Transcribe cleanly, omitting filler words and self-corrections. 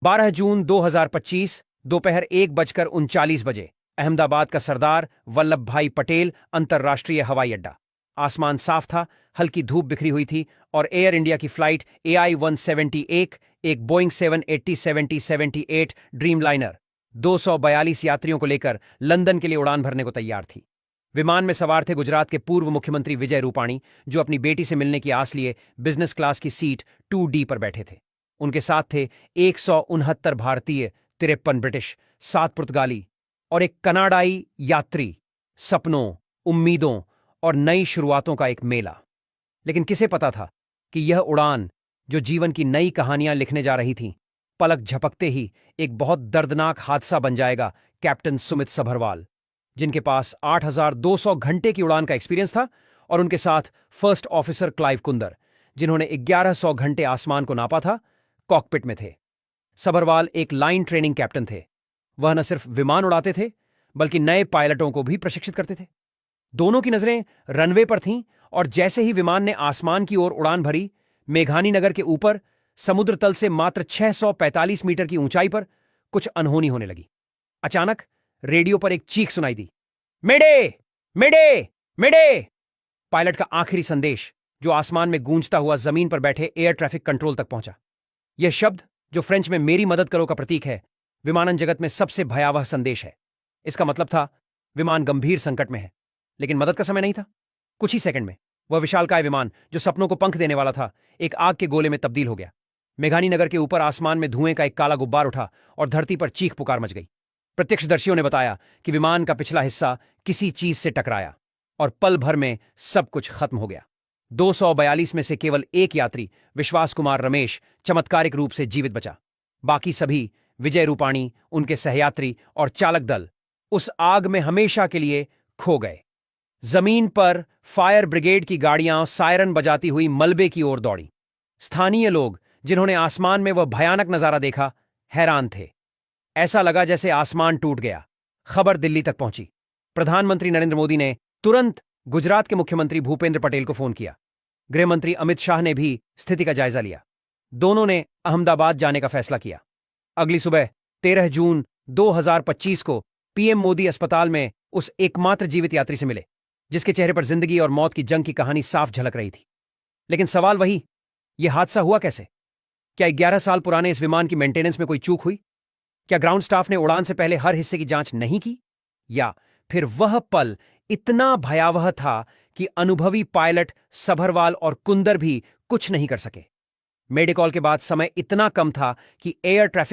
12 जून 2025 दोपहर 1:39 अहमदाबाद का सरदार वल्लभ भाई पटेल अंतर्राष्ट्रीय हवाई अड्डा। आसमान साफ था, हल्की धूप बिखरी हुई थी और एयर इंडिया की फ्लाइट AI-171 एक बोइंग 787-78 ड्रीम लाइनर 242 यात्रियों को लेकर लंदन के लिए उड़ान भरने को तैयार थी। विमान में सवार थे गुजरात के पूर्व मुख्यमंत्री विजय रूपाणी, जो अपनी बेटी से मिलने की आस लिए बिजनेस क्लास की सीट 2D पर बैठे थे। उनके साथ थे 169 भारतीय, 53 ब्रिटिश, 7 पुर्तगाली और एक कनाडाई यात्री। सपनों, उम्मीदों और नई शुरुआतों का एक मेला। लेकिन किसे पता था कि यह उड़ान, जो जीवन की नई कहानियां लिखने जा रही थी, पलक झपकते ही एक बहुत दर्दनाक हादसा बन जाएगा। कैप्टन सुमित सभरवाल, जिनके पास 8,200 घंटे की उड़ान का एक्सपीरियंस था, और उनके साथ फर्स्ट ऑफिसर क्लाइव कुंदर, जिन्होंने 1100 घंटे आसमान को नापा था, कॉकपिट में थे। सभरवाल एक लाइन ट्रेनिंग कैप्टन थे। वह न सिर्फ विमान उड़ाते थे, बल्कि नए पायलटों को भी प्रशिक्षित करते थे। दोनों की नजरें रनवे पर थीं, और जैसे ही विमान ने आसमान की ओर उड़ान भरी, मेघानी नगर के ऊपर समुद्र तल से मात्र 645 मीटर की ऊंचाई पर कुछ अनहोनी होने लगी। अचानक रेडियो पर एक चीख सुनाई दी, मेडे मेडे मेडे। पायलट का आखिरी संदेश, जो आसमान में गूंजता हुआ जमीन पर बैठे एयर ट्रैफिक कंट्रोल तक पहुंचा। यह शब्द, जो फ्रेंच में मेरी मदद करो का प्रतीक है, विमानन जगत में सबसे भयावह संदेश है। इसका मतलब था विमान गंभीर संकट में है, लेकिन मदद का समय नहीं था। कुछ ही सेकंड में वह विशालकाय विमान, जो सपनों को पंख देने वाला था, एक आग के गोले में तब्दील हो गया। मेघानी नगर के ऊपर आसमान में धुएं का एक काला गुब्बार उठा और धरती पर चीख पुकार मच गई। प्रत्यक्षदर्शियों ने बताया कि विमान का पिछला हिस्सा किसी चीज से टकराया और पल भर में सब कुछ खत्म हो गया। 242 में से केवल एक यात्री, विश्वास कुमार रमेश, चमत्कारिक रूप से जीवित बचा। बाकी सभी, विजय रूपाणी, उनके सहयात्री और चालक दल, उस आग में हमेशा के लिए खो गए। जमीन पर फायर ब्रिगेड की गाड़ियां सायरन बजाती हुई मलबे की ओर दौड़ी। स्थानीय लोग, जिन्होंने आसमान में वह भयानक नजारा देखा, हैरान थे। ऐसा लगा जैसे आसमान टूट गया। खबर दिल्ली तक पहुंची। प्रधानमंत्री नरेंद्र मोदी ने तुरंत गुजरात के मुख्यमंत्री भूपेंद्र पटेल को फोन किया। गृह मंत्री अमित शाह ने भी स्थिति का जायजा लिया। दोनों ने अहमदाबाद जाने का फैसला किया। अगली सुबह 13 जून 2025 को पीएम मोदी अस्पताल में उस एकमात्र जीवित यात्री से मिले, जिसके चेहरे पर जिंदगी और मौत की जंग की कहानी साफ झलक रही थी। लेकिन सवाल वही, यह हादसा हुआ कैसे? क्या 11 साल पुराने इस विमान की मेंटेनेंस में कोई चूक हुई? क्या ग्राउंड स्टाफ ने उड़ान से पहले हर हिस्से की जांच नहीं की? या फिर वह पल इतना भयावह था कि अनुभवी पायलट सभरवाल और कुंदर भी कुछ नहीं कर सके? मेडिकॉल के बाद समय इतना कम था कि एयर ट्रैफिक